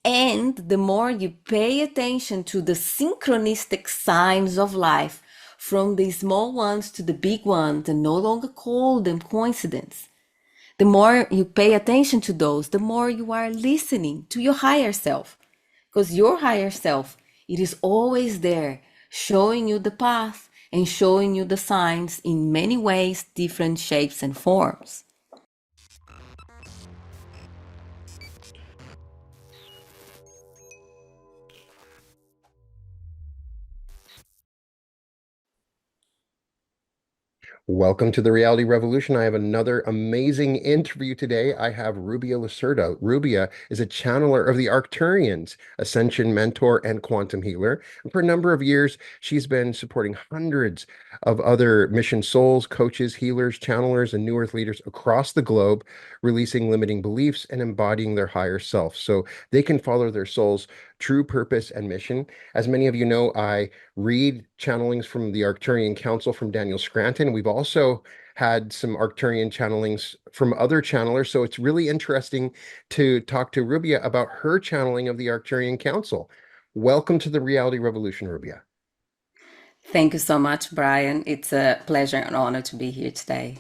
And the more you pay attention to the synchronistic signs of life, from the small ones to the big ones, and no longer call them coincidence, the more you pay attention to those, the more you are listening to your higher self. Because your higher self, it is always there, showing you the path and showing you the signs in many ways, different shapes and forms. Welcome to the Reality Revolution. I have another amazing interview today. I have Rubia Lacerda. Rubia is a channeler of the Arcturians, Ascension Mentor and Quantum Healer. And for a number of years, she's been supporting hundreds of other mission souls, coaches, healers, channelers, and New Earth leaders across the globe, releasing limiting beliefs and embodying their higher self so they can follow their soul's true purpose and mission. As many of you know, I read channelings from the Arcturian Council from Daniel Scranton. We've also had some Arcturian channelings from other channelers. So it's really interesting to talk to Rubia about her channeling of the Arcturian Council. Welcome to the Reality Revolution, Rubia. Thank you so much, Brian. It's a pleasure and honor to be here today.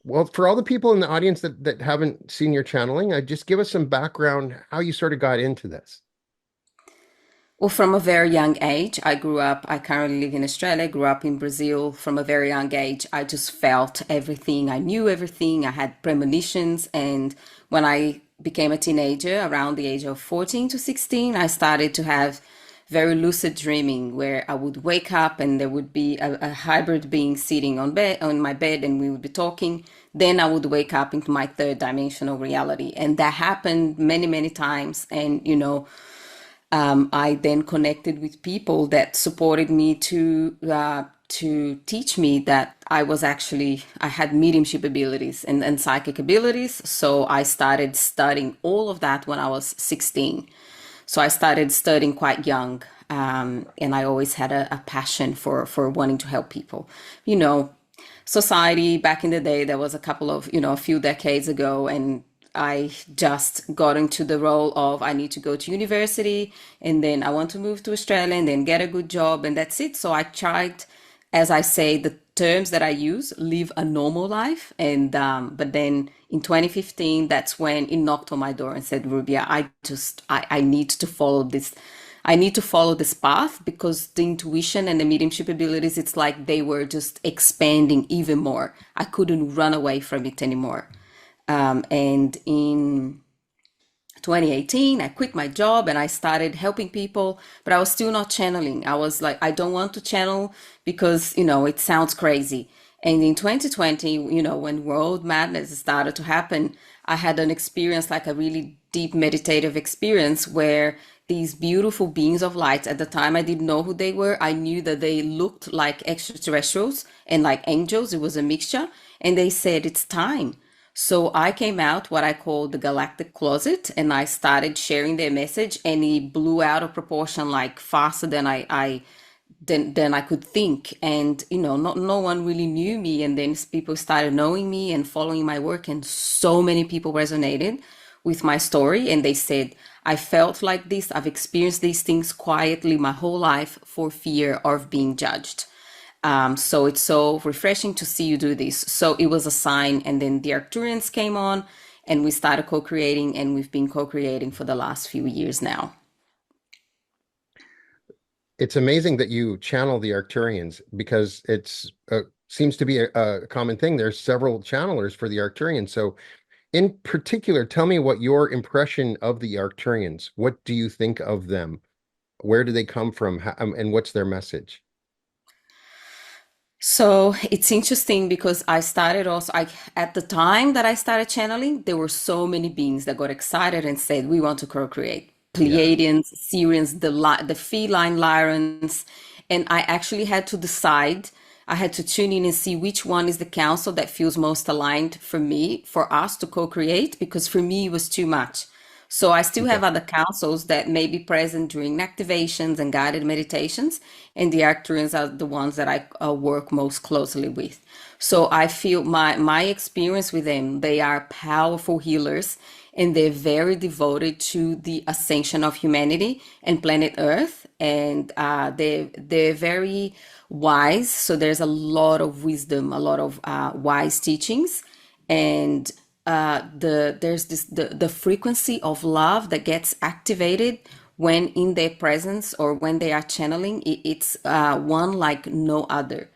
Well, for all the people in the audience that haven't seen your channeling, just give us some background how you sort of got into this. Well, from a very young age, I currently live in Australia, grew up in Brazil. From a very young age, I just felt everything. I knew everything. I had premonitions. And when I became a teenager, around the age of 14 to 16, I started to have very lucid dreaming where I would wake up and there would be a hybrid being sitting on my bed and we would be talking. Then I would wake up into my third dimensional reality. And that happened many, many times. And, I then connected with people that supported me to teach me that I had mediumship abilities and psychic abilities. So I started studying all of that when I was 16. So I started studying quite young, and I always had a passion for wanting to help people. You know, society back in the day, there was a few decades ago, and I just got into the role of I need to go to university and then I want to move to Australia and then get a good job and that's it. So I tried, as I say, the terms that I use, live a normal life. And but then in 2015, that's when it knocked on my door and said, Rubia, I need to follow this. I need to follow this path because the intuition and the mediumship abilities, it's like they were just expanding even more. I couldn't run away from it anymore. And in 2018, I quit my job and I started helping people, but I was still not channeling. I was like, I don't want to channel because, it sounds crazy. And in 2020, when world madness started to happen, I had an experience, like a really deep meditative experience where these beautiful beings of light, at the time I didn't know who they were. I knew that they looked like extraterrestrials and like angels. It was a mixture. And they said, it's time. So I came out what I call the galactic closet and I started sharing their message and it blew out of proportion like faster than I could think. And no one really knew me. And then people started knowing me and following my work, and so many people resonated with my story. And they said, I felt like this, I've experienced these things quietly my whole life for fear of being judged. So it's so refreshing to see you do this. So it was a sign. And then the Arcturians came on and we started co-creating, and we've been co-creating for the last few years now. It's amazing that you channel the Arcturians because it's seems to be a common thing. There's several channelers for the Arcturians. So in particular, tell me what your impression of the Arcturians. What do you think of them? Where do they come from? And what's their message? So it's interesting because at the time that I started channeling, there were so many beings that got excited and said, we want to co-create. Yeah. Pleiadians, Sirians, the feline Lyrans. And I actually had to decide, I had to tune in and see which one is the council that feels most aligned for me, for us to co-create, because for me it was too much. So I still Okay. have other councils that may be present during activations and guided meditations, and the Arcturians are the ones that I work most closely with. So I feel my experience with them, they are powerful healers, and they're very devoted to the ascension of humanity and planet Earth. And they're very wise. So there's a lot of wisdom, a lot of wise teachings, and there's the frequency of love that gets activated when in their presence or when they are channeling. It's one like no other,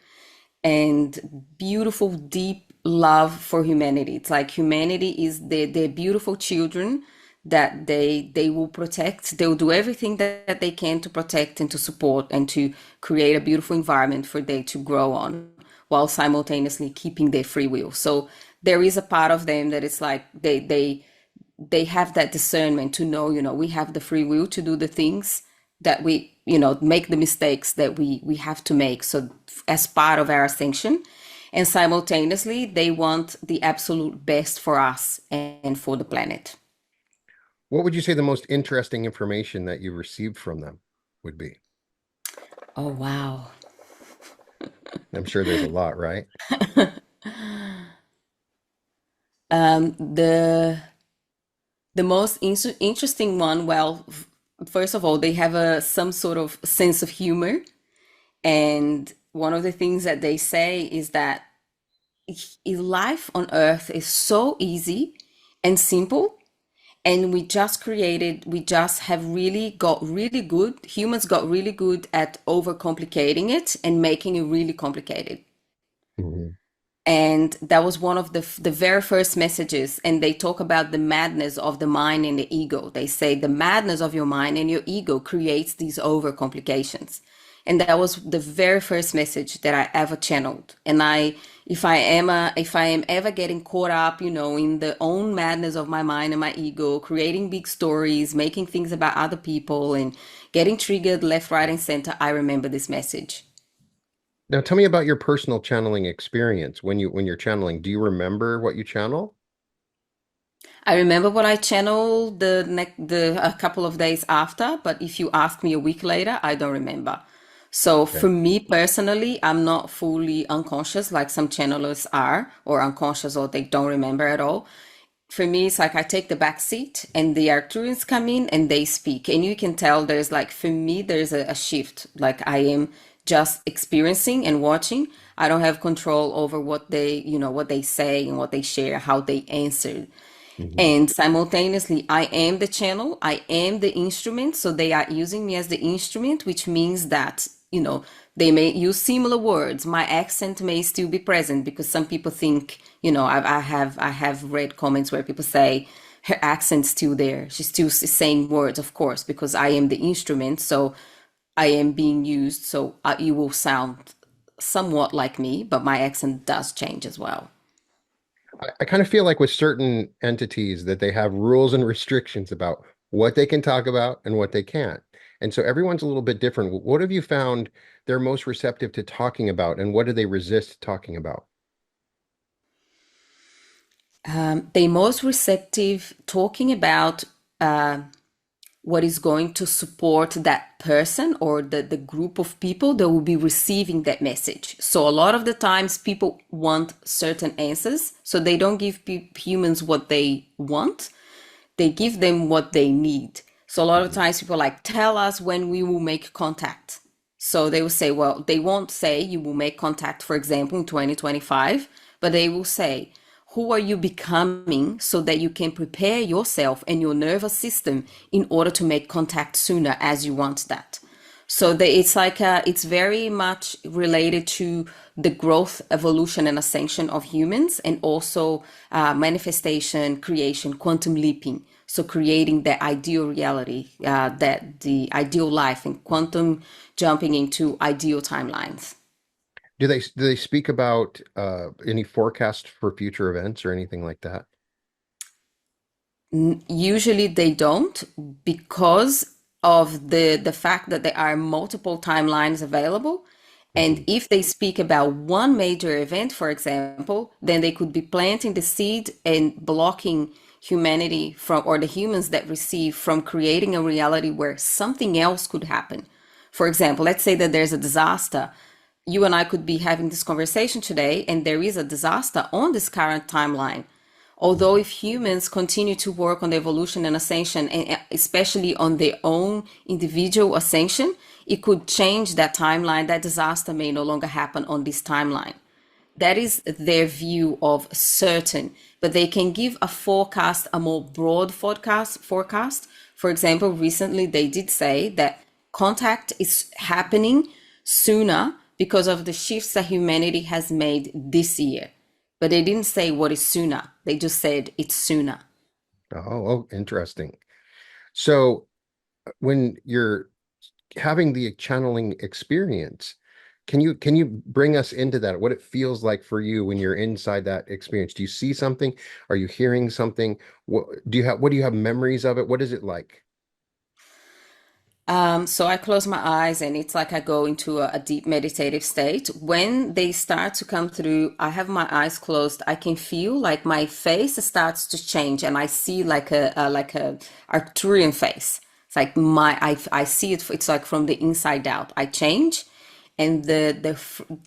and beautiful, deep love for humanity. It's like humanity is their beautiful children that they will protect. They'll do everything that they can to protect and to support and to create a beautiful environment for they to grow on, while simultaneously keeping their free will. So there is a part of them that it's like they have that discernment to know, we have the free will to do the things that we, make the mistakes that we have to make. So as part of our ascension, and simultaneously they want the absolute best for us and for the planet. What would you say the most interesting information that you received from them would be? Oh, wow. I'm sure there's a lot, right? The most interesting one, well, first of all, they have some sort of sense of humor. And one of the things that they say is that life on Earth is so easy and simple. And we just have really got really good, humans got really good at overcomplicating it and making it really complicated. Mhm. And that was one of the very first messages. And they talk about the madness of the mind and the ego. They say the madness of your mind and your ego creates these over complications. And that was the very first message that I ever channeled. And if I am ever getting caught up, in the own madness of my mind and my ego, creating big stories, making things about other people, and getting triggered left, right, and center, I remember this message. Now tell me about your personal channeling experience. When you're channeling, do you remember what you channel? I remember what I channeled the a couple of days after, but if you ask me a week later, I don't remember. So Okay. for me personally, I'm not fully unconscious like some channelers are, or unconscious, or they don't remember at all. For me, it's like I take the back seat and the Arcturians come in and they speak. And you can tell there's like, for me, there's a shift. Like I am just experiencing and watching. I don't have control over what they say and what they share, how they answer. Mhm. And simultaneously, I am the channel, I am the instrument. So they are using me as the instrument, which means that, they may use similar words. My accent may still be present because some people think, I have read comments where people say her accent's still there. She's still saying words, of course, because I am the instrument. So I am being used. So it will sound somewhat like me, but my accent does change as well. I kind of feel like with certain entities that they have rules and restrictions about what they can talk about and what they can't. And so everyone's a little bit different. What have you found they're most receptive to talking about, and what do they resist talking about? They most receptive talking about what is going to support that person or the group of people that will be receiving that message. So a lot of the times people want certain answers, so they don't give humans what they want, they give them what they need. So a lot of Mhm. times people are like, tell us when we will make contact. So they will say, well, they won't say you will make contact, for example, in 2025, but they will say, who are you becoming so that you can prepare yourself and your nervous system in order to make contact sooner as you want that. So it's like it's very much related to the growth, evolution, and ascension of humans, and also manifestation, creation, quantum leaping. So creating the ideal reality, that the ideal life, and quantum jumping into ideal timelines. Do they speak about any forecast for future events or anything like that? Usually they don't, because of the fact that there are multiple timelines available. And Mhm. if they speak about one major event, for example, then they could be planting the seed and blocking humanity from, or the humans that receive, from creating a reality where something else could happen. For example, let's say that there's a disaster. You and I could be having this conversation today, and there is a disaster on this current timeline. Although if humans continue to work on the evolution and ascension, and especially on their own individual ascension, it could change that timeline. That disaster may no longer happen on this timeline. That is their view of certain, but they can give a forecast, a more broad forecast. For example, recently they did say that contact is happening sooner because of the shifts that humanity has made this year. But they didn't say what is sooner. They just said it's sooner. Oh, interesting. So when you're having the channeling experience, can you bring us into that? What it feels like for you when you're inside that experience? Do you see something? Are you hearing something? What do you have memories of it? What is it like? So I close my eyes and it's like I go into a deep meditative state. When they start to come through, I have my eyes closed. I can feel like my face starts to change and I see like a Arcturian face. It's like I see it. It's like from the inside out. I change, and the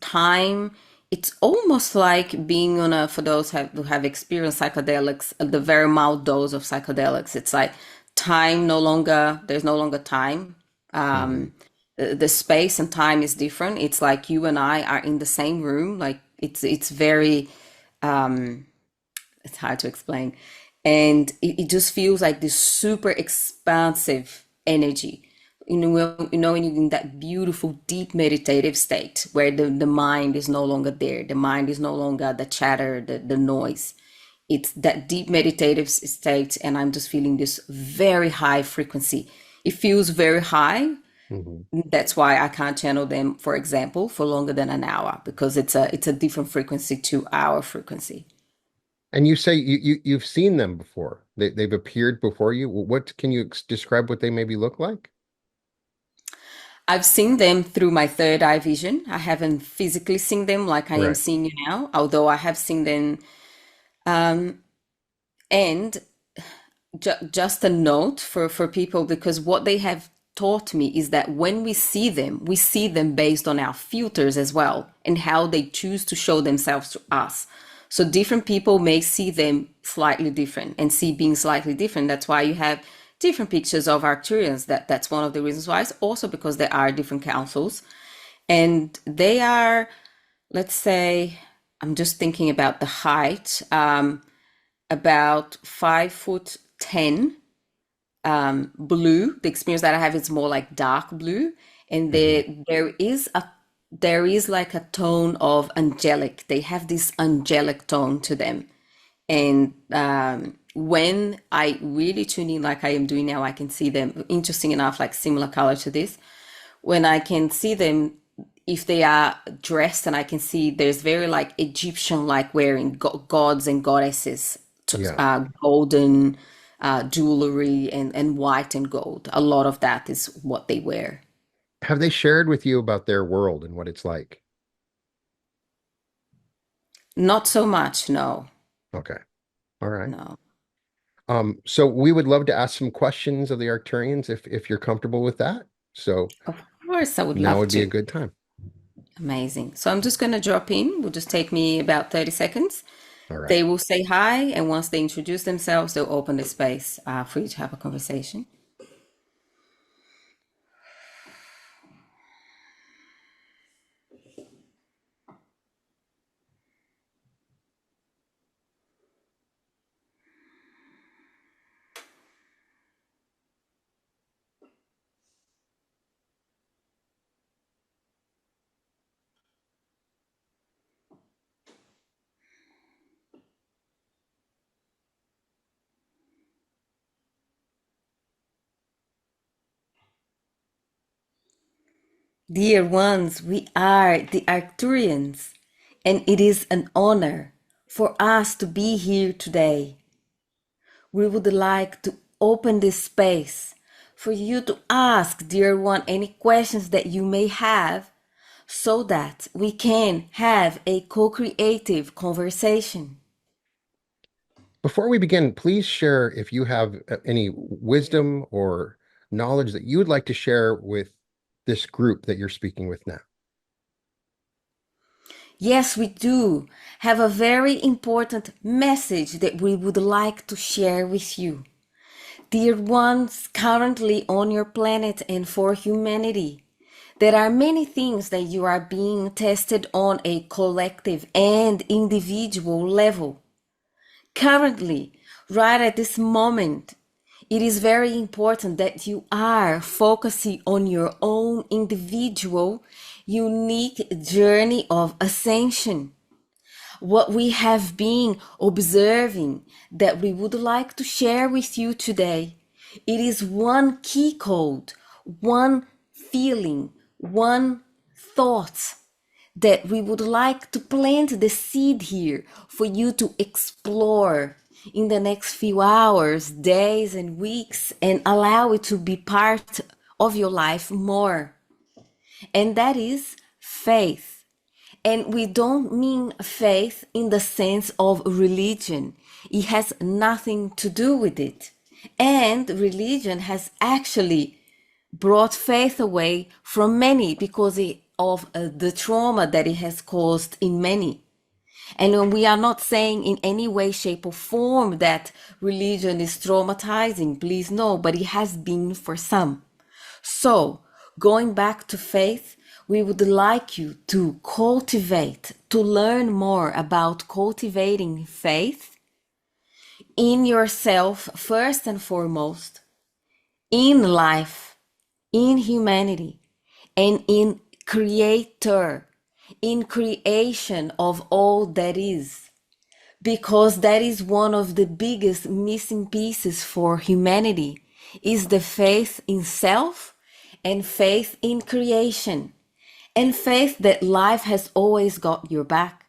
time. It's almost like being on a, for those who have experienced psychedelics, the very mild dose of psychedelics. It's like time no longer, there's no longer time. Hmm. The space and time is different. It's like you and I are in the same room. Like it's very, it's hard to explain. And it just feels like this super expansive energy. When you're in that beautiful, deep meditative state where the mind is no longer there. The mind is no longer the chatter, the noise. It's that deep meditative state, and I'm just feeling this very high frequency. It feels very high. Hmm. That's why I can't channel them, for example, for longer than an hour because it's a different frequency to our frequency. And you say you've seen them before. They've appeared before you. What can you describe what they maybe look like? I've seen them through my third eye vision. I haven't physically seen them like I am Right. seeing you now, although I have seen them. And just a note for people, because what they have taught me is that when we see them based on our filters as well and how they choose to show themselves to us. So different people may see them slightly different and see being slightly different. That's why you have different pictures of Arcturians. That's one of the reasons why. It's also because there are different councils and they are, let's say, I'm just thinking about the height, about 5'10", blue. The experience that I have is more like dark blue, and Hmm. there is like a tone of angelic. They have this angelic tone to them, and when I really tune in, like I am doing now, I can see them. Interesting enough, like similar color to this. When I can see them, if they are dressed, and I can see there's very like Egyptian like wearing gods and goddesses, Yeah. golden jewelry and white and gold. A lot of that is what they wear. Have they shared with you about their world and what it's like? Not so much, no, Okay. All right. no. So we would love to ask some questions of the Arcturians if you're comfortable with that. So Of course, I would now love would be a to. good time. Amazing. So I'm just going to drop in. Will just take me about 30 seconds. All right. They will say hi, and once they introduce themselves, they'll open the space for you to have a conversation. Dear ones, we are the Arcturians, and it is an honor for us to be here today. We would like to open this space for you to ask, dear one, any questions that you may have so that we can have a co-creative conversation. Before we begin, please share if you have any wisdom or knowledge that you would like to share with this group that you're speaking with now. Yes, we do have a very important message that we would like to share with you. Dear ones currently on your planet and for humanity, there are many things that you are being tested on a collective and individual level. Currently, right at this moment, it is very important that you are focusing on your own individual, unique journey of ascension. What we have been observing that we would like to share with you today. It is one key code, one feeling, one thought that we would like to plant the seed here for you to explore in the next few hours, days, and weeks, and allow it to be part of your life more. And that is faith. And we don't mean faith in the sense of religion. It has nothing to do with it. And religion has actually brought faith away from many because of the trauma that it has caused in many. And we are not saying in any way, shape, or form that religion is traumatizing, please no, but it has been for some. So, going back to faith, we would like you to cultivate, to learn more about cultivating faith in yourself first and foremost, in life, in humanity, and in creator, in creation of all that is. Because that is one of the biggest missing pieces for humanity is the faith in self and faith in creation and faith that life has always got your back.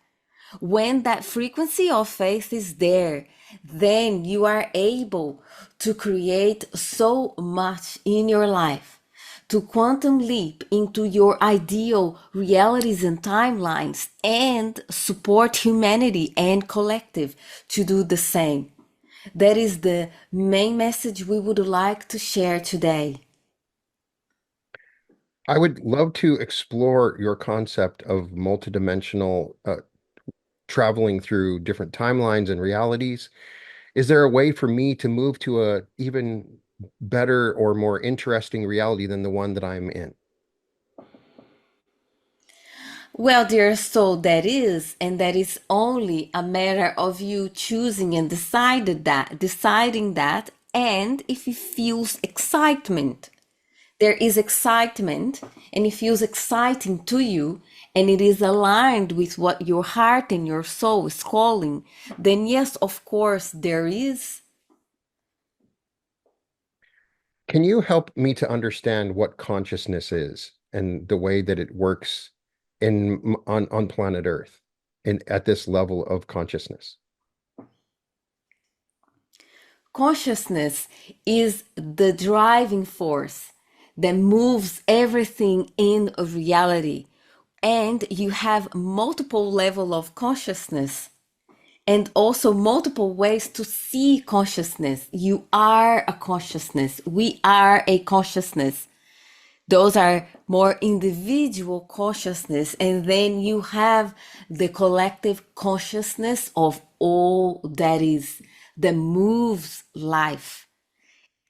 When that frequency of faith is there, then you are able to create so much in your life, to quantum leap into your ideal realities and timelines, and support humanity and collective to do the same. That is the main message we would like to share today. I would love to explore your concept of multidimensional traveling through different timelines and realities. Is there a way for me to move to a even better or more interesting reality than the one that I'm in? Well, dear soul, that is, and that is only a matter of you choosing and deciding that, and if it feels excitement. There is excitement, and it feels exciting to you, and it is aligned with what your heart and your soul is calling, then yes, of course, there is. Can you help me to understand what consciousness is and the way that it works on planet Earth and at this level of consciousness? Consciousness is the driving force that moves everything in reality. And you have multiple level of consciousness and also multiple ways to see consciousness. You are a consciousness. We are a consciousness. Those are more individual consciousness. And then you have the collective consciousness of all that is, that moves life.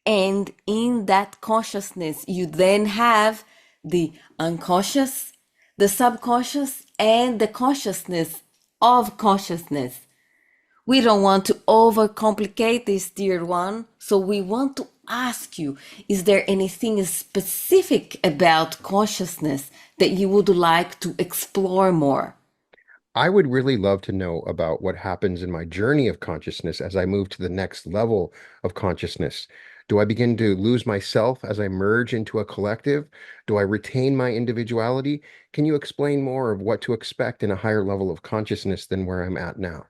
And in that consciousness, you then have the unconscious, the subconscious, and the consciousness of consciousness. We don't want to overcomplicate this, dear one. So we want to ask you, is there anything specific about consciousness that you would like to explore more? I would really love to know about what happens in my journey of consciousness as I move to the next level of consciousness. Do I begin to lose myself as I merge into a collective? Do I retain my individuality? Can you explain more of what to expect in a higher level of consciousness than where I'm at now?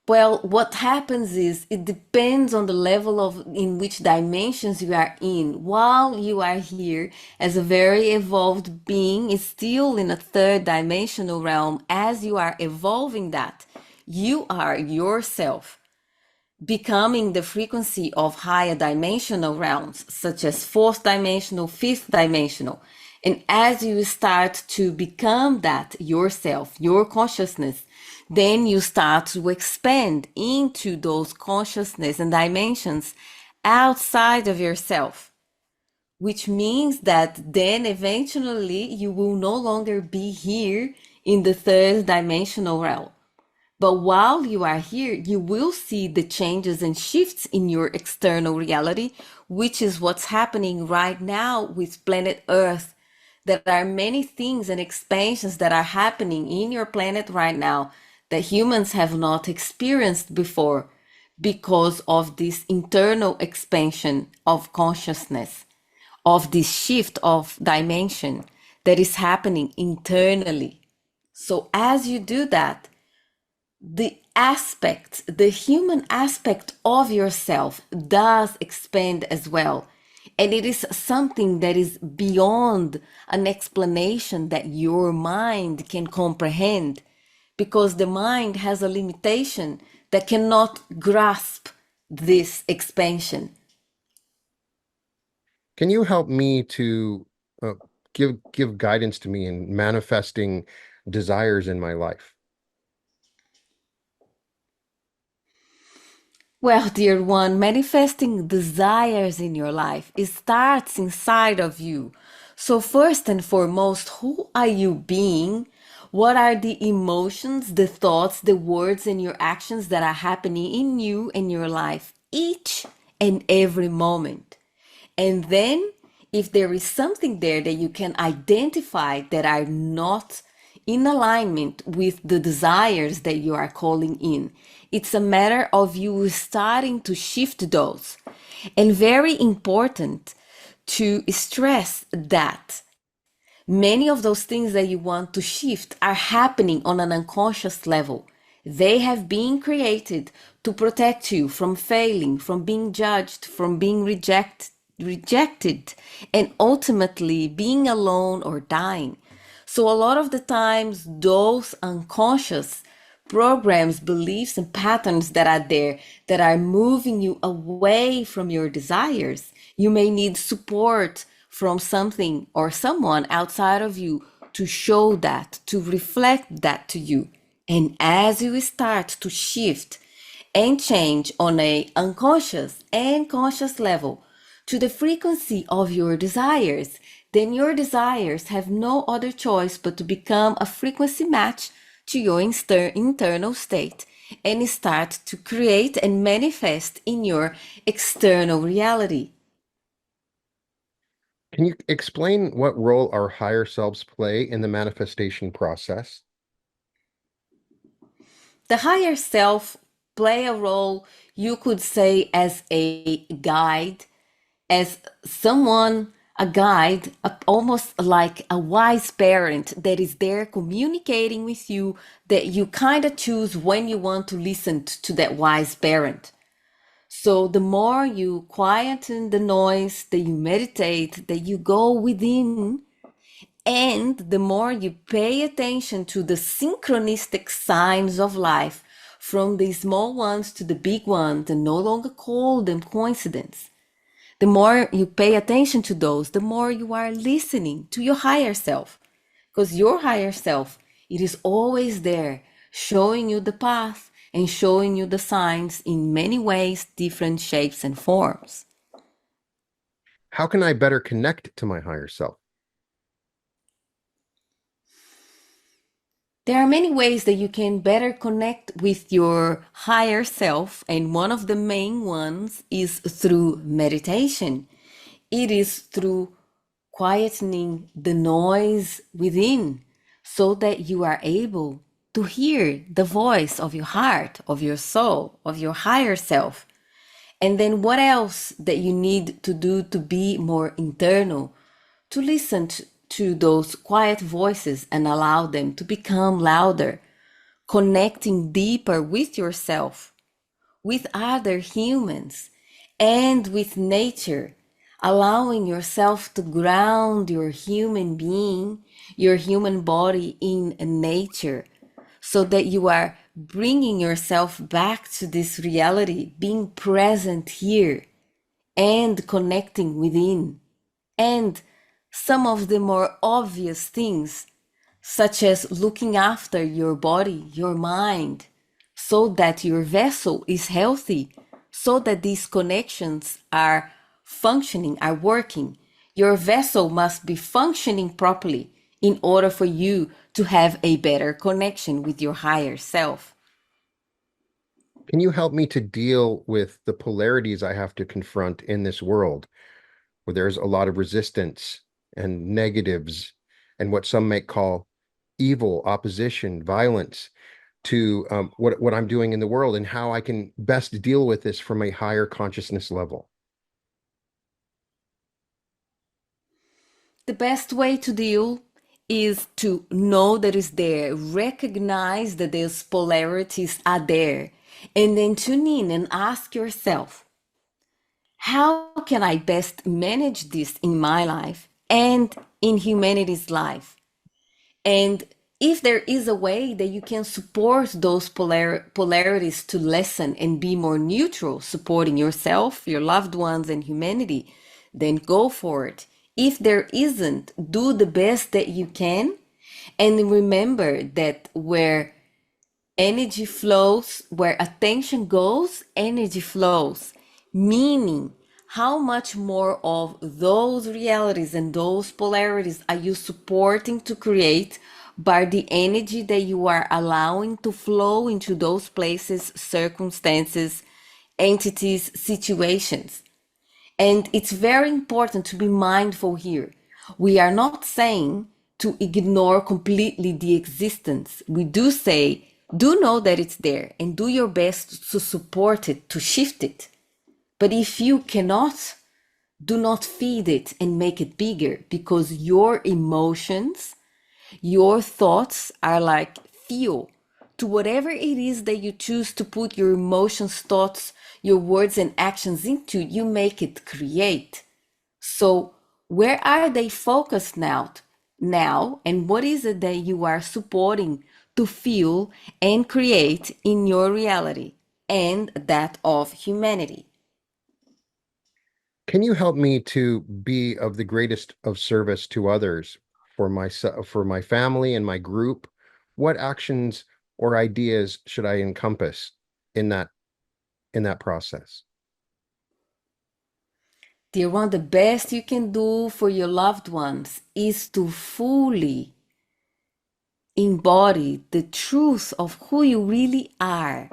Well, what happens is it depends on the level of in which dimensions you are in. While you are here as a very evolved being, is still in a third dimensional realm. As you are evolving that, you are yourself becoming the frequency of higher dimensional realms, such as fourth dimensional, fifth dimensional. And as you start to become that yourself, your consciousness, then you start to expand into those consciousness and dimensions outside of yourself, which means that then eventually you will no longer be here in the third dimensional realm. But while you are here, you will see the changes and shifts in your external reality, which is what's happening right now with planet Earth. There are many things and expansions that are happening in your planet right now that humans have not experienced before because of this internal expansion of consciousness, of this shift of dimension that is happening internally. So as you do that, the human aspect of yourself does expand as well. And it is something that is beyond an explanation that your mind can comprehend, because the mind has a limitation that cannot grasp this expansion. Can you help me to uh, give guidance to me in manifesting desires in my life? Well, dear one, manifesting desires in your life, it starts inside of you. So, first and foremost, who are you being? What are the emotions, the thoughts, the words, and your actions that are happening in you and your life each and every moment? And then, if there is something there that you can identify that are not in alignment with the desires that you are calling in, it's a matter of you starting to shift those. And very important to stress that many of those things that you want to shift are happening on an unconscious level. They have been created to protect you from failing, from being judged, from being rejected, and ultimately being alone or dying. So a lot of the times, those unconscious programs, beliefs, and patterns that are there that are moving you away from your desires, you may need support from something or someone outside of you to show that, to reflect that to you. And as you start to shift and change on a unconscious and conscious level to the frequency of your desires, then your desires have no other choice but to become a frequency match to your internal state and start to create and manifest in your external reality. Can you explain what role our higher selves play in the manifestation process? The higher self play a role, you could say, as a guide, as someone, a guide, almost like a wise parent that is there communicating with you, that you kind of choose when you want to listen to that wise parent. So the more you quieten the noise, that you meditate, that you go within, and the more you pay attention to the synchronistic signs of life, from the small ones to the big ones, and no longer call them coincidence. The more you pay attention to those, the more you are listening to your higher self. Because your higher self, it is always there, showing you the path and showing you the signs in many ways, different shapes and forms. How can I better connect to my higher self? There are many ways that you can better connect with your higher self, and one of the main ones is through meditation. It is through quietening the noise within so that you are able to hear the voice of your heart, of your soul, of your higher self. And then what else that you need to do to be more internal? To listen to those quiet voices and allow them to become louder, connecting deeper with yourself, with other humans, and with nature, allowing yourself to ground your human being, your human body in nature, so that you are bringing yourself back to this reality, being present here and connecting within, and some of the more obvious things, such as looking after your body, your mind, so that your vessel is healthy, so that these connections are functioning, are working. Your vessel must be functioning properly in order for you to have a better connection with your higher self. Can you help me to deal with the polarities I have to confront in this world where there's a lot of resistance and negatives and what some might call evil, opposition, violence to what I'm doing in the world and how I can best deal with this from a higher consciousness level? The best way to deal is to know that it's there, recognize that those polarities are there, and then tune in and ask yourself, how can I best manage this in my life and in humanity's life? And if there is a way that you can support those polarities to lessen and be more neutral, supporting yourself, your loved ones, and humanity, then go for it. If there isn't, do the best that you can. And remember that where energy flows, where attention goes, energy flows. Meaning, how much more of those realities and those polarities are you supporting to create by the energy that you are allowing to flow into those places, circumstances, entities, situations? And it's very important to be mindful here. We are not saying to ignore completely the existence. We do say, do know that it's there and do your best to support it, to shift it. But if you cannot, do not feed it and make it bigger, because your emotions, your thoughts are like fuel to whatever it is that you choose to put your emotions, thoughts, your words, and actions into. You make it create. So, where are they focused now? Now, and what is it that you are supporting to feel and create in your reality and that of humanity? Can you help me to be of the greatest of service to others for myself, for my family and my group? What actions or ideas should I encompass in that process? Dear one, the best you can do for your loved ones is to fully embody the truth of who you really are,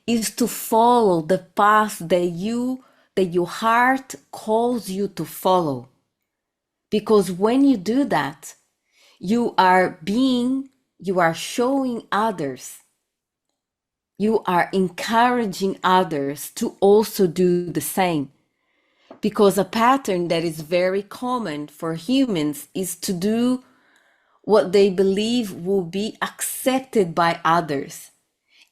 is to follow the path that your heart calls you to follow. Because when you do that, you are showing others, you are encouraging others to also do the same. Because a pattern that is very common for humans is to do what they believe will be accepted by others.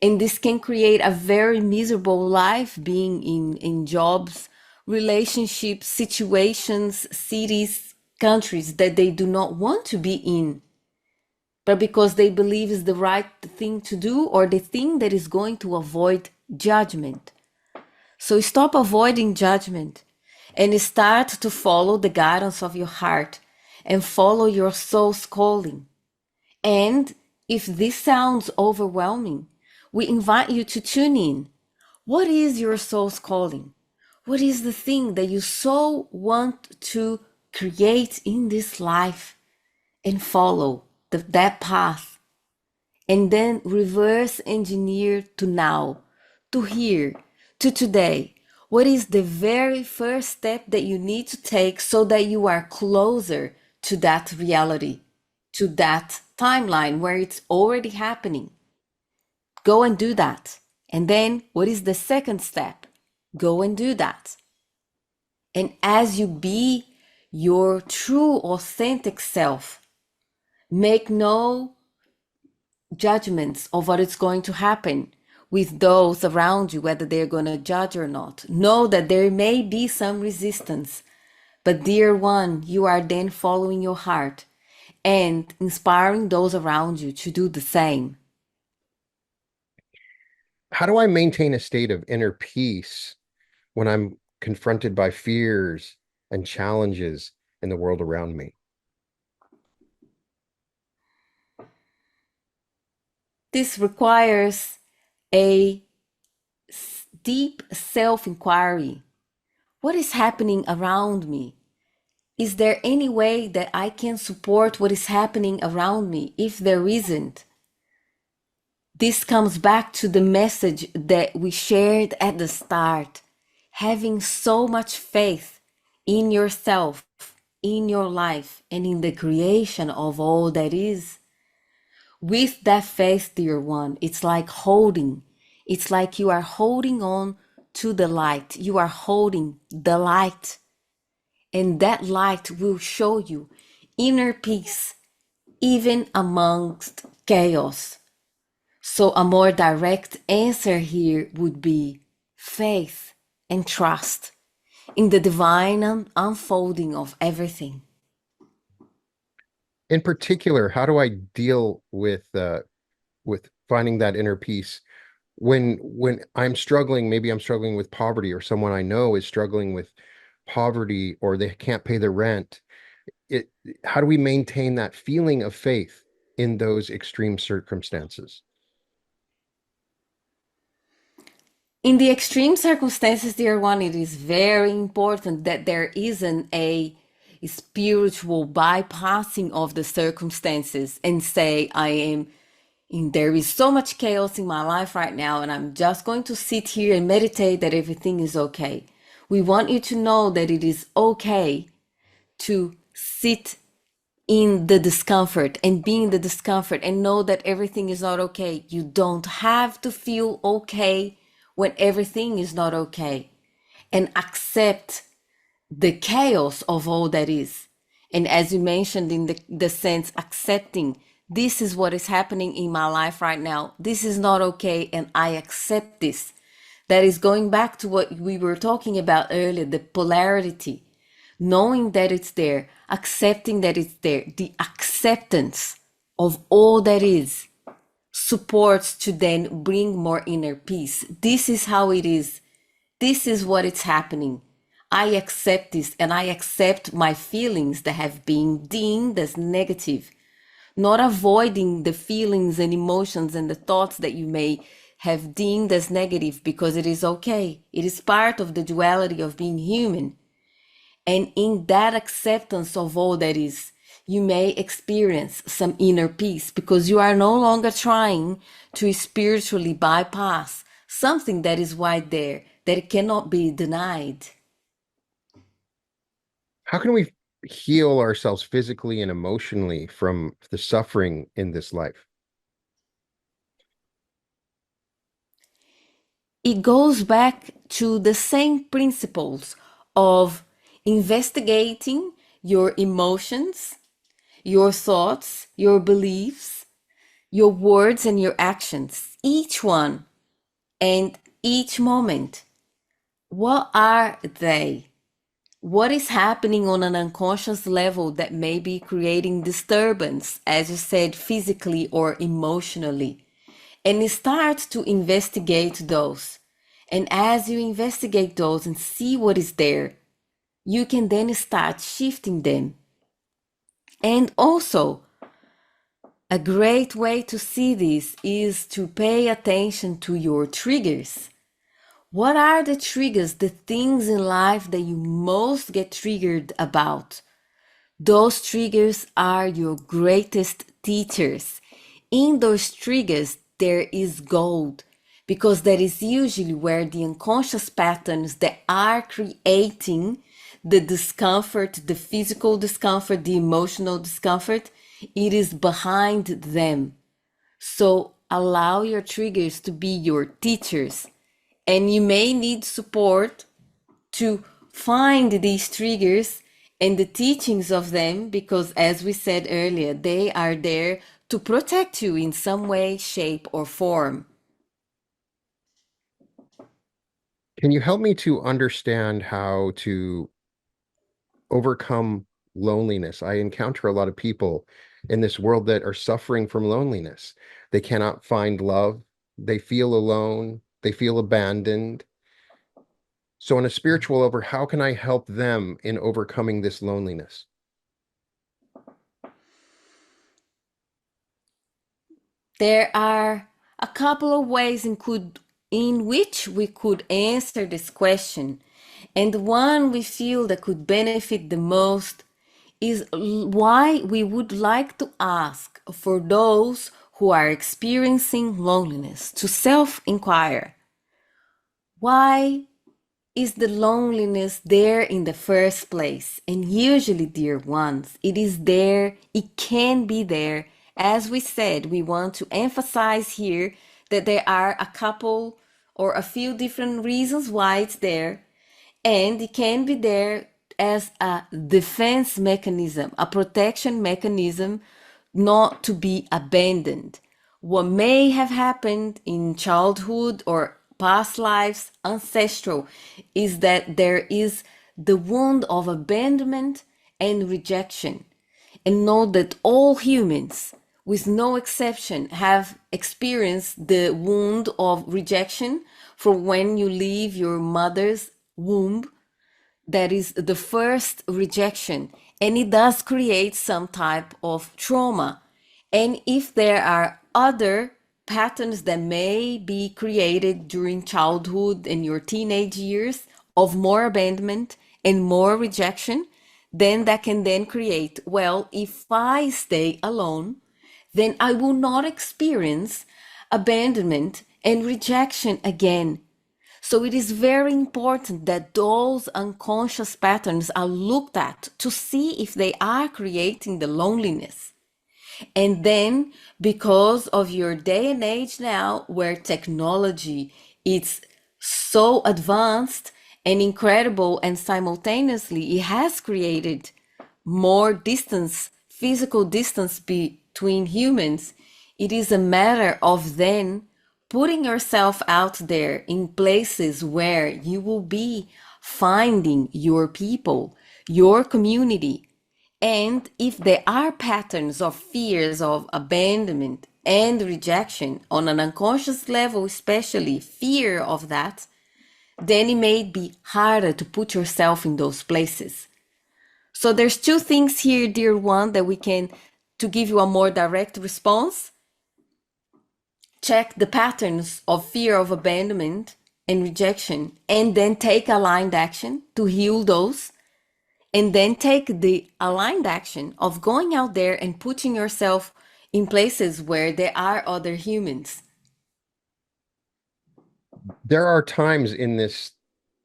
And this can create a very miserable life, being in jobs, relationships, situations, cities, countries that they do not want to be in, but because they believe is the right thing to do, or the thing that is going to avoid judgment. So stop avoiding judgment and start to follow the guidance of your heart and follow your soul's calling. And if this sounds overwhelming, we invite you to tune in. What is your soul's calling? What is the thing that you so want to create in this life, and follow that path? And then reverse engineer to now, to here, to today. What is the very first step that you need to take so that you are closer to that reality, to that timeline where it's already happening? Go and do that. And then what is the second step? Go and do that. And as you be your true, authentic self, make no judgments of what is going to happen with those around you, whether they're going to judge or not. Know that there may be some resistance, but dear one, you are then following your heart and inspiring those around you to do the same. How do I maintain a state of inner peace when I'm confronted by fears and challenges in the world around me? This requires a deep self inquiry. What is happening around me? Is there any way that I can support what is happening around me? If there isn't, this comes back to the message that we shared at the start. Having so much faith in yourself, in your life, and in the creation of all that is. With that faith, dear one, it's like you are holding on to the light. You are holding the light, and that light will show you inner peace, even amongst chaos. So, a more direct answer here would be faith and trust in the divine unfolding of everything. In particular, how do I deal with finding that inner peace when I'm struggling, maybe I'm struggling with poverty, or someone I know is struggling with poverty, or they can't pay their rent. It, how do we maintain that feeling of faith in those extreme circumstances? In the extreme circumstances, dear one, it is very important that there isn't a spiritual bypassing of the circumstances and say, I am in, there is so much chaos in my life right now, and I'm just going to sit here and meditate that everything is okay. We want you to know that it is okay to sit in the discomfort and be in the discomfort and know that everything is not okay. You don't have to feel okay when everything is not okay, and accept the chaos of all that is. And as you mentioned in the sense, accepting this is what is happening in my life right now. This is not okay, and I accept this. That is going back to what we were talking about earlier, the polarity, knowing that it's there, accepting that it's there, the acceptance of all that is supports to then bring more inner peace. This is how it is. This is what it's happening. I accept this, and I accept my feelings that have been deemed as negative, not avoiding the feelings and emotions and the thoughts that you may have deemed as negative, because it is okay. It is part of the duality of being human. And in that acceptance of all that is, you may experience some inner peace because you are no longer trying to spiritually bypass something that is right there, that it cannot be denied. How can we heal ourselves physically and emotionally from the suffering in this life? It goes back to the same principles of investigating your emotions, your thoughts, your beliefs, your words, and your actions, each one and each moment. What are they? What is happening on an unconscious level that may be creating disturbance, as you said, physically or emotionally? And you start to investigate those. And as you investigate those and see what is there, you can then start shifting them. And also, a great way to see this is to pay attention to your triggers. What are the triggers, the things in life that you most get triggered about? Those triggers are your greatest teachers. In those triggers, there is gold, because that is usually where the unconscious patterns that are creating the discomfort, the physical discomfort, the emotional discomfort, it is behind them. So allow your triggers to be your teachers, and you may need support to find these triggers and the teachings of them, because as we said earlier, they are there to protect you in some way, shape, or form. Can you help me to understand how to overcome loneliness? I encounter a lot of people in this world that are suffering from loneliness. They cannot find love. They feel alone. They feel abandoned. So, on a spiritual level, how can I help them in overcoming this loneliness? There are a couple of ways in which we could answer this question. And the one we feel that could benefit the most is why we would like to ask for those who are experiencing loneliness to self inquire, why is the loneliness there in the first place? And usually, dear ones, it is there, it can be there. As we said, we want to emphasize here that there are a couple or a few different reasons why it's there, and it can be there as a defense mechanism, a protection mechanism, not to be abandoned. What may have happened in childhood or past lives, ancestral, is that there is the wound of abandonment and rejection. And know that all humans, with no exception, have experienced the wound of rejection from when you leave your mother's womb. That is the first rejection, and it does create some type of trauma. And if there are other patterns that may be created during childhood and your teenage years of more abandonment and more rejection, then that can then create, well, if I stay alone, then I will not experience abandonment and rejection again. So it is very important that those unconscious patterns are looked at to see if they are creating the loneliness. And then, because of your day and age now, where technology is so advanced and incredible, and simultaneously it has created more distance, physical distance between humans, it is a matter of then putting yourself out there in places where you will be finding your people, your community. And if there are patterns of fears of abandonment and rejection on an unconscious level, especially fear of that, then it may be harder to put yourself in those places. So there's two things here, dear one, that we can, to give you a more direct response. Check the patterns of fear of abandonment and rejection, and then take aligned action to heal those. And then take the aligned action of going out there and putting yourself in places where there are other humans. There are times in this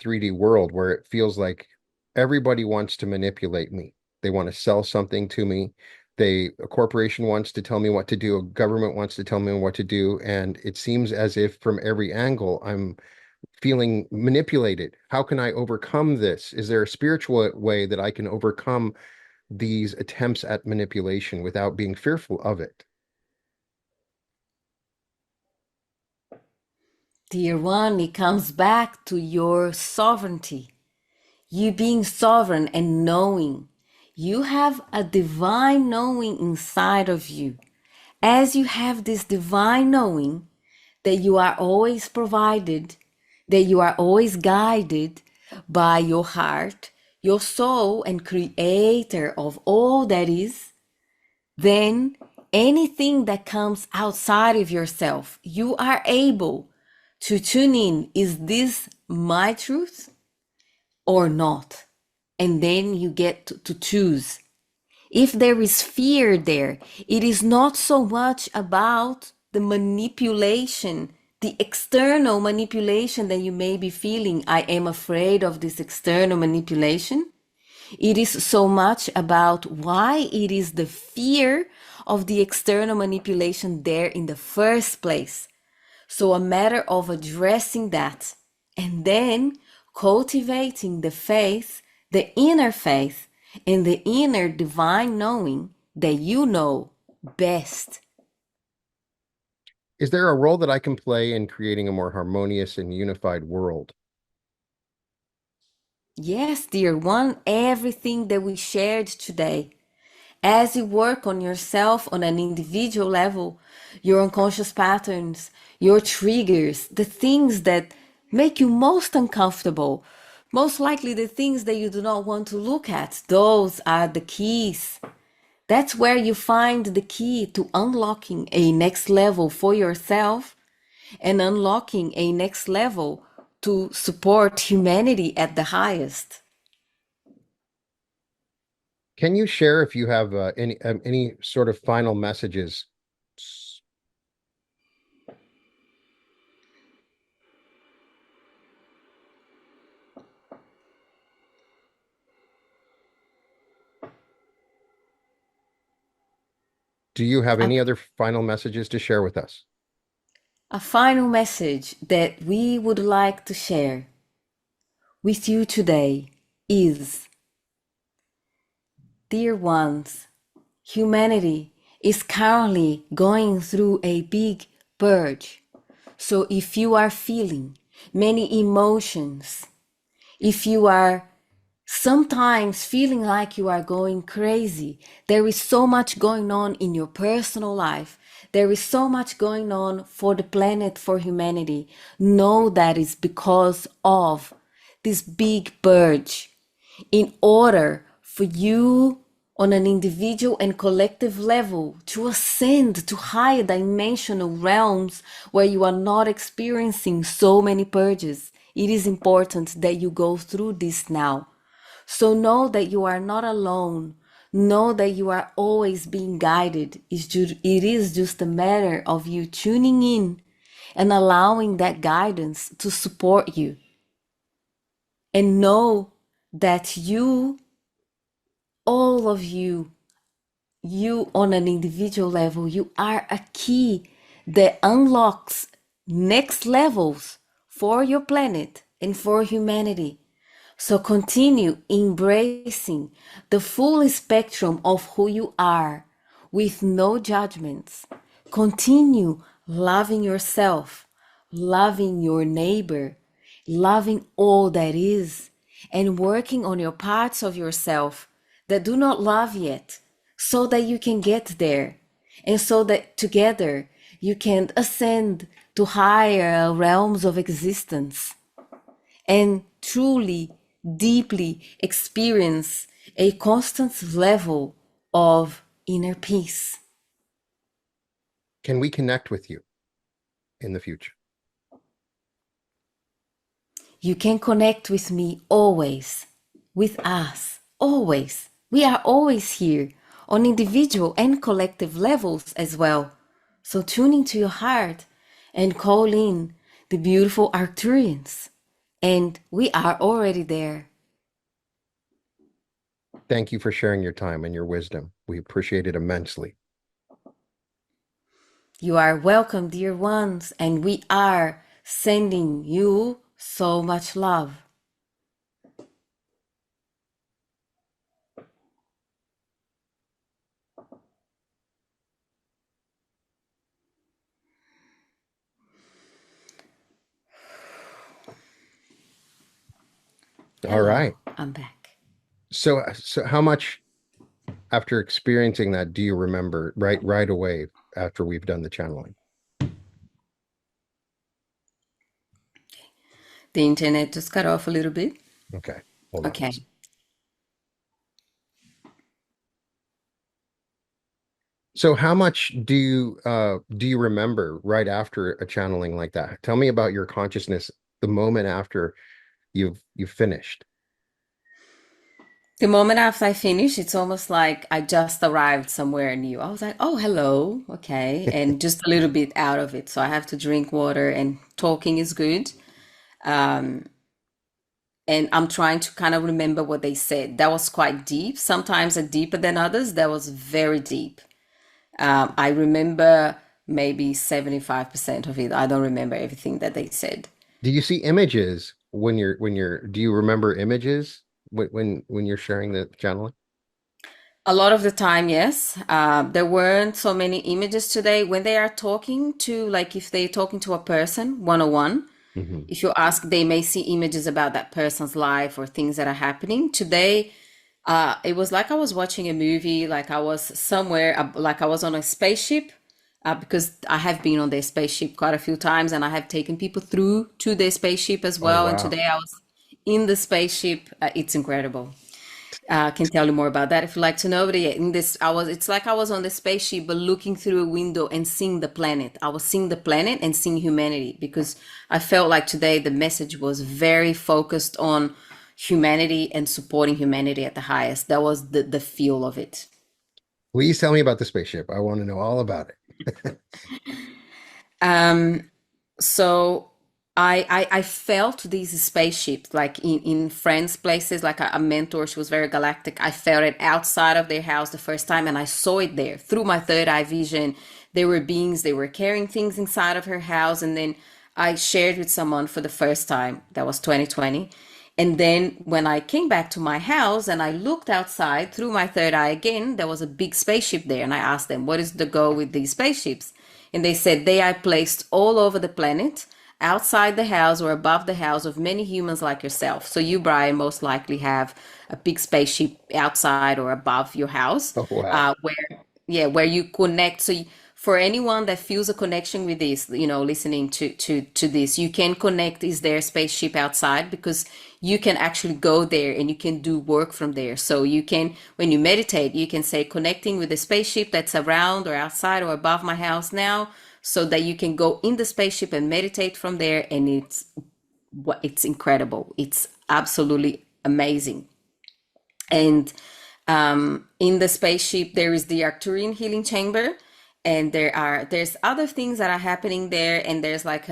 3D world where it feels like everybody wants to manipulate me. They want to sell something to me. A corporation wants to tell me what to do. A government wants to tell me what to do. And it seems as if from every angle, I'm feeling manipulated. How can I overcome this? Is there a spiritual way that I can overcome these attempts at manipulation without being fearful of it? Dear one, it comes back to your sovereignty. You being sovereign and knowing. You have a divine knowing inside of you. As you have this divine knowing that you are always provided, that you are always guided by your heart, your soul, and creator of all that is, then anything that comes outside of yourself, you are able to tune in. Is this my truth or not? And then you get to choose. If there is fear there, it is not so much about the manipulation, the external manipulation that you may be feeling. I am afraid of this external manipulation. It is so much about why it is the fear of the external manipulation there in the first place. So a matter of addressing that and then cultivating the faith, the inner faith, and the inner divine knowing that you know best. Is there a role that I can play in creating a more harmonious and unified world? Yes, dear one, everything that we shared today, as you work on yourself on an individual level, your unconscious patterns, your triggers, the things that make you most uncomfortable, most likely the things that you do not want to look at, those are the keys That's where you find the key to unlocking a next level for yourself and unlocking a next level to support humanity at the highest. Can you share if you have any sort of final messages? Do you have A, any other final messages to share with us? a final message that we would like to share with you today is, dear ones, humanity is currently going through a big purge. So if you are feeling many emotions, if you are sometimes feeling like you are going crazy, there is so much going on in your personal life. There is so much going on for the planet, for humanity. Know that is because of this big purge. In order for you on an individual and collective level to ascend to higher dimensional realms where you are not experiencing so many purges, it is important that you go through this now. So know that you are not alone. Know that you are always being guided. It is just a matter of you tuning in and allowing that guidance to support you. And know that you, all of you on an individual level, you are a key that unlocks next levels for your planet and for humanity. So continue embracing the full spectrum of who you are with no judgments. Continue loving yourself, loving your neighbor, loving all that is, and working on your parts of yourself that do not love yet, so that you can get there, and so that together you can ascend to higher realms of existence and truly, deeply experience a constant level of inner peace. Can we connect with you in the future? You can connect with me always, with us, always. We are always here on individual and collective levels as well. So tune into your heart and call in the beautiful Arcturians. And we are already there. Thank you for sharing your time and your wisdom. We appreciate it immensely. You are welcome, dear ones, and we are sending you so much love. All Hello, right. I'm back. So how much after experiencing that do you remember right away after we've done the channeling? The internet just cut off a little bit. Okay, hold on. Okay. So how much do you remember right after a channeling like that? Tell me about your consciousness the moment after you've finished. The moment after I finish, it's almost like I just arrived somewhere new. I was like, oh, hello. Okay. And just a little bit out of it. So I have to drink water and talking is good. Um, and I'm trying to kind of remember what they said. That was quite deep. Sometimes are deeper than others. That was very deep. I remember maybe 75% of it. I don't remember everything that they said. Do you see images when you're do you remember images when you're sharing the channeling? A lot of the time, yes. There weren't so many images today. When they are talking to, like if they're talking to a person one on one, Hmm. if you ask, they may see images about that person's life or things that are happening. Today, it was like I was watching a movie, like I was somewhere, like I was on a spaceship, because I have been on their spaceship quite a few times and I have taken people through to their spaceship as Oh well. And wow. today I was in the spaceship. It's incredible. Can tell you more about that if you'd like to know. But yeah, in this, it's like I was on the spaceship, but looking through a window and seeing the planet. I was seeing the planet and seeing humanity because I felt like today the message was very focused on humanity and supporting humanity at the highest. That was the feel of it. Please tell me about the spaceship. I want to know all about it. So I felt these spaceships like in friends' places, like a mentor, she was very galactic. I felt it outside of their house the first time and I saw it there through my third eye vision. There were beings, they were carrying things inside of her house. And then I shared with someone for the first time. That was 2020. And then when I came back to my house and I looked outside through my third eye again, there was a big spaceship there. And I asked them, what is the goal with these spaceships? And they said they are placed all over the planet, outside the house or above the house of many humans like yourself. So you, Brian, most likely have a big spaceship outside or above your house, Oh, wow. where yeah, where you connect. So for anyone that feels a connection with this, listening to this, you can connect. Is there a spaceship outside? Because you can actually go there and you can do work from there. So you can, when you meditate, you can say connecting with the spaceship that's around or outside or above my house now, so that you can go in the spaceship and meditate from there. And it's incredible. It's absolutely amazing. And in the spaceship, there is the Arcturian healing chamber, and there's other things that are happening there. And there's like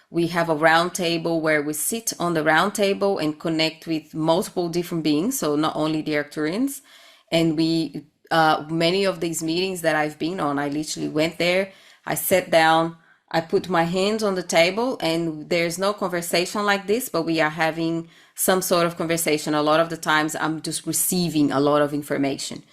we have a round table where we sit on the round table and connect with multiple different beings. So not only the Arcturians, and we many of these meetings that I've been on, I literally went there, I sat down, I put my hands on the table, and there's no conversation like this, but we are having some sort of conversation. A lot of the times, I'm just receiving a lot of information.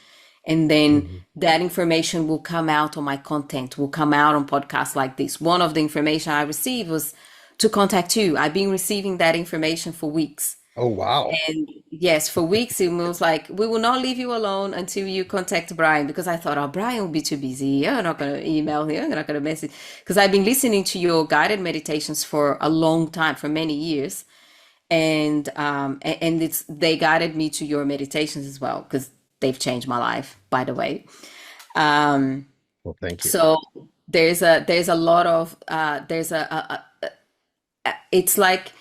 And then Mhm. that information will come out on my content, will come out on podcasts like this. One of the information I received was to contact you. I've been receiving that information for weeks. Oh, wow. And yes, for weeks it was like, we will not leave you alone until you contact Brian, because I thought, oh, Brian will be too busy. I'm not going to email him. I'm not going to message. Because I've been listening to your guided meditations for a long time, for many years. And it's they guided me to your meditations as well, because they've changed my life, by the way. Well, thank you. So there's a lot of there's it's like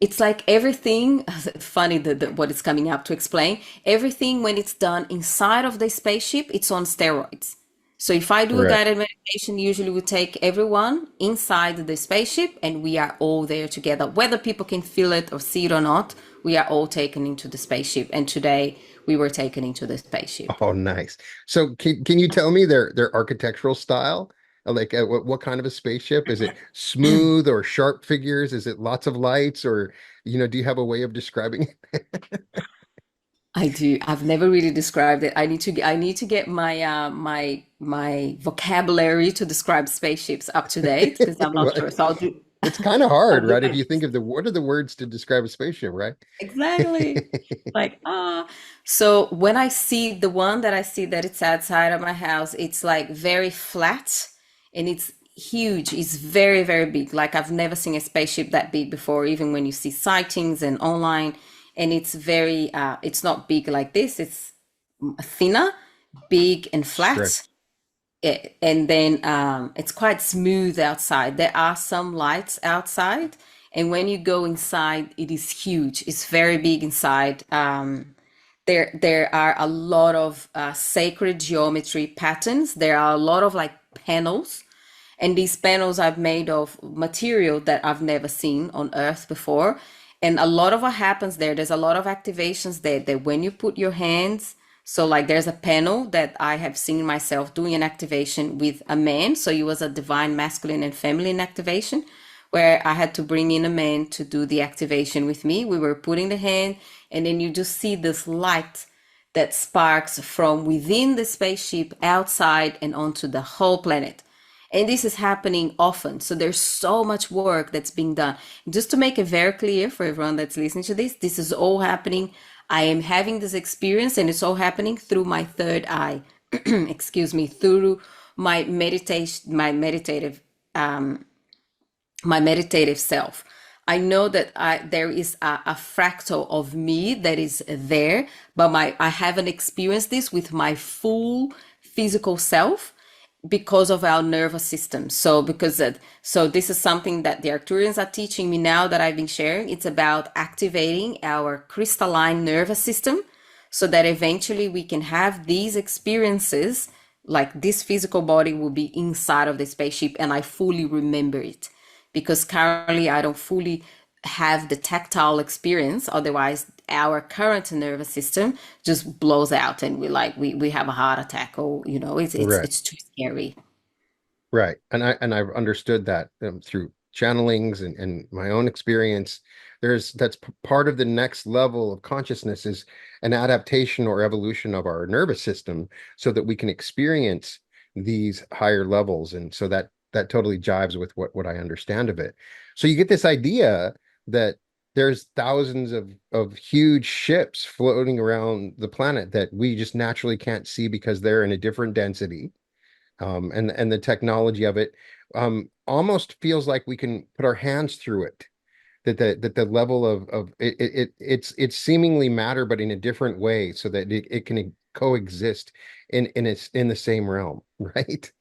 it's like everything funny what it's coming up to explain everything when it's done inside of the spaceship, it's on steroids. So if I do a Correct. guided meditation, usually we take everyone inside the spaceship and we are all there together, whether people can feel it or see it or not. We are all taken into the spaceship, and today we were taken into the spaceship. Oh, nice. So can you tell me their architectural style? Like what kind of a spaceship? Is it smooth or sharp figures? Is it lots of lights or do you have a way of describing it? I do. I've never really described it. I need to get my vocabulary to describe spaceships up to date, because I'm not sure. What? So I'll do It's kind of I'll hard, do right? If my you think of the what are the words to describe a spaceship, right? exactly. Like, so when I see the one that I see that it's outside of my house, it's like very flat and it's huge. It's very, very big. Like I've never seen a spaceship that big before, even when you see sightings and online. And it's very, it's not big like this. It's thinner, big and Stretch. flat. And then it's quite smooth outside. There are some lights outside, and when you go inside, it is huge. It's very big inside. There are a lot of sacred geometry patterns. There are a lot of like panels, and these panels are made of material that I've never seen on Earth before. And a lot of what happens there, there's a lot of activations there that when you put your hands, so like there's a panel that I have seen myself doing an activation with a man. So it was a divine masculine and feminine activation where I had to bring in a man to do the activation with me. We were putting the hand, and then you just see this light that sparks from within the spaceship outside and onto the whole planet. And this is happening often. So there's so much work that's being done. Just to make it very clear for everyone that's listening to this is all happening. I am having this experience, and it's all happening through my third eye. Excuse me, through my meditation, my meditative self. I know that there is a fractal of me that is there, but I haven't experienced this with my full physical self because of our nervous system. So this is something that the Arcturians are teaching me now that I've been sharing. It's about activating our crystalline nervous system so that eventually we can have these experiences, like this physical body will be inside of the spaceship and I fully remember it, because currently I don't fully have the tactile experience. Otherwise, our current nervous system just blows out and we have a heart attack, or Right. it's too scary. Right. And I've understood that through channelings and my own experience. That's part of the next level of consciousness is an adaptation or evolution of our nervous system so that we can experience these higher levels. And so that totally jives with what I understand of it. So you get this idea that there's thousands of huge ships floating around the planet that we just naturally can't see because they're in a different density, and the technology of it almost feels like we can put our hands through it. That the level of it's seemingly matter, but in a different way, so that it can coexist in the same realm, right?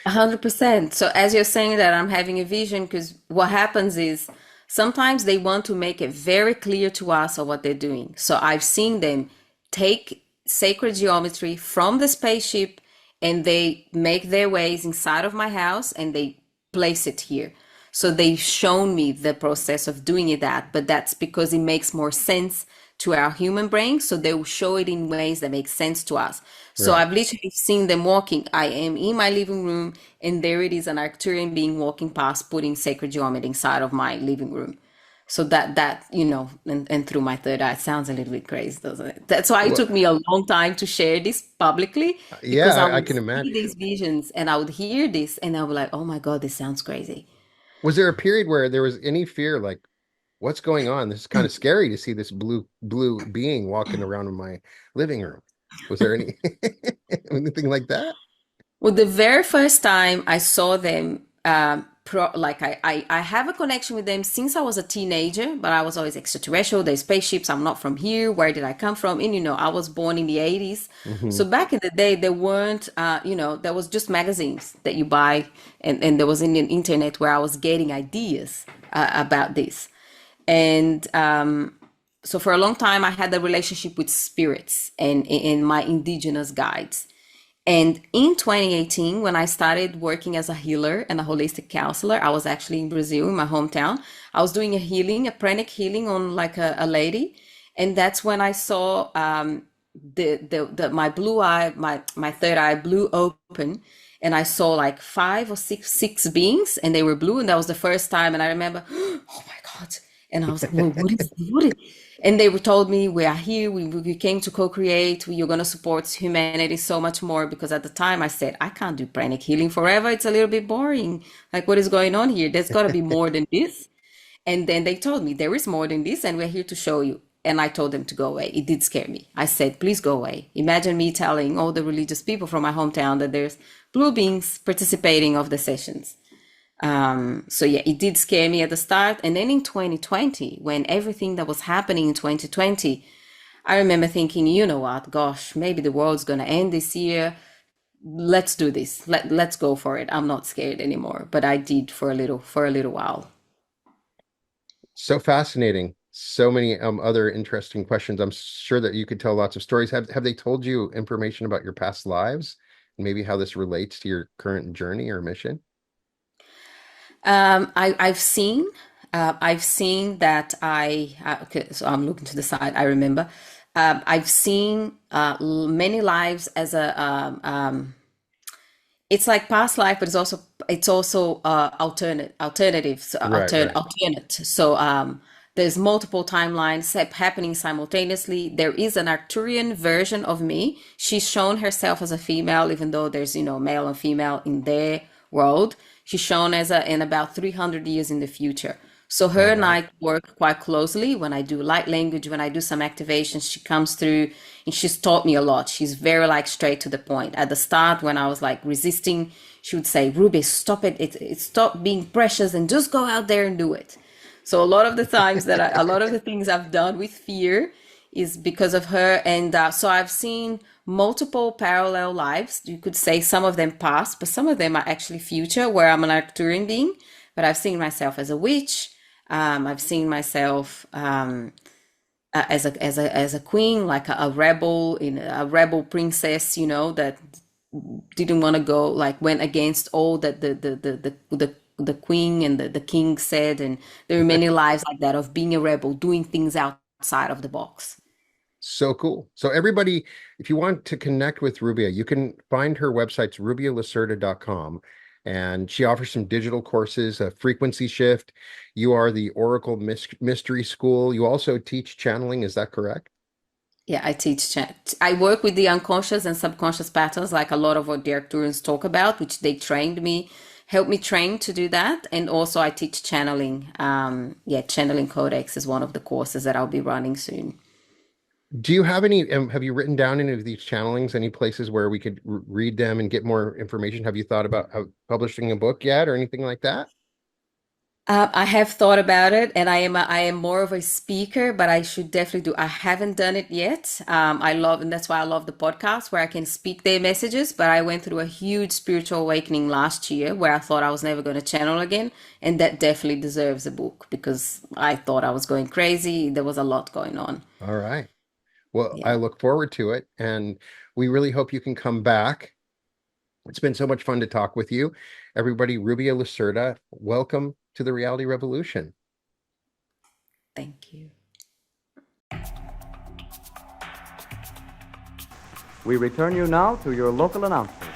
100%. So as you're saying that, I'm having a vision, because what happens is sometimes they want to make it very clear to us of what they're doing. So I've seen them take sacred geometry from the spaceship and they make their ways inside of my house and they place it here. So they've shown me the process of doing it that, but that's because it makes more sense to our human brain. So they will show it in ways that make sense to us. So Right. I've literally seen them walking. I am in my living room and there it is, an Arcturian being walking past, putting sacred geometry inside of my living room. So and through my third eye, it sounds a little bit crazy, doesn't it? That's why it Well, took me a long time to share this publicly, yeah, because I I would can see imagine. these visions and I would hear this and I would be like, oh my God, this sounds crazy. Was there a period where there was any fear, like, what's going on? This is kind of scary to see this blue being walking around in my living room. Was there any anything like that? Well, the very first time I saw them, I have a connection with them since I was a teenager, but I was always extraterrestrial. There's spaceships. I'm not from here. Where did I come from? And, I was born in the 80s. Hmm. So back in the day, there weren't, there was just magazines that you buy. And there was in the internet where I was getting ideas about this. And so for a long time, I had a relationship with spirits and my indigenous guides. And in 2018, when I started working as a healer and a holistic counselor, I was actually in Brazil, in my hometown. I was doing a pranic healing on like a lady. And that's when I saw my blue eye, my third eye blew open. And I saw like five or six beings and they were blue. And that was the first time. And I remember, oh my God. And I was like, well, what is, and they were told me, we are here, we came to co-create, you're going to support humanity so much more. Because at the time I said, I can't do pranic healing forever. It's a little bit boring. Like, what is going on here? There's got to be more than this. And then they told me, there is more than this, and we're here to show you. And I told them to go away. It did scare me. I said, please go away. Imagine me telling all the religious people from my hometown that there's blue beings participating of the sessions. So yeah, it did scare me at the start. And then in 2020, when everything that was happening in 2020, I remember thinking, you know what, gosh, maybe the world's gonna end this year. Let's do this. Let's go for it. I'm not scared anymore. But I did for a little while. So fascinating. So many other interesting questions. I'm sure that you could tell lots of stories. Have they told you information about your past lives? Maybe how this relates to your current journey or mission? I've seen that okay, so I'm looking to the side. I remember. I've seen many lives as a it's like past life, but it's also alternatives, Right, right. alternate. So there's multiple timelines happening simultaneously. There is an Arcturian version of me. She's shown herself as a female, even though there's male and female in their world. She's shown as a in about 300 years in the future. So Oh, her and wow. I work quite closely. When I do light language, when I do some activations, she comes through and she's taught me a lot. She's very like straight to the point. At the start, when I was like resisting, she would say, Ruby, stop it. Stop being precious and just go out there and do it. So a lot of the times a lot of the things I've done with fear is because of her. And so I've seen multiple parallel lives. You could say some of them past, but some of them are actually future, where I'm an Arcturian being. But I've seen myself as a witch. I've seen myself as a queen, like a rebel, in a rebel princess, that didn't want to go, like went against all that the queen and the king said. And there are many lives like that of being a rebel, doing things outside of the box. So cool. So everybody, if you want to connect with Rubia, you can find her website's rubialacerda.com. And she offers some digital courses, a frequency shift. You are the Oracle Mystery School. You also teach channeling. Is that correct? Yeah, I work with the unconscious and subconscious patterns, like a lot of what the Arcturians talk about, which they trained me, helped me train to do that. And also I teach channeling. Yeah, channeling codex is one of the courses that I'll be running soon. Do you have any, have you written down any of these channelings, any places where we could read them and get more information? Have you thought about publishing a book yet or anything like that? I have thought about it, and I am more of a speaker, but I should definitely do. I haven't done it yet. I love, and that's why I love the podcast where I can speak their messages. But I went through a huge spiritual awakening last year where I thought I was never going to channel again, and that definitely deserves a book because I thought I was going crazy. There was a lot going on. All right. Well, I Yeah, look forward to it. And we really hope you can come back. It's been so much fun to talk with you. Everybody, Rubia Lacerda, welcome to the Reality Revolution. thank you. We return you now to your local announcement.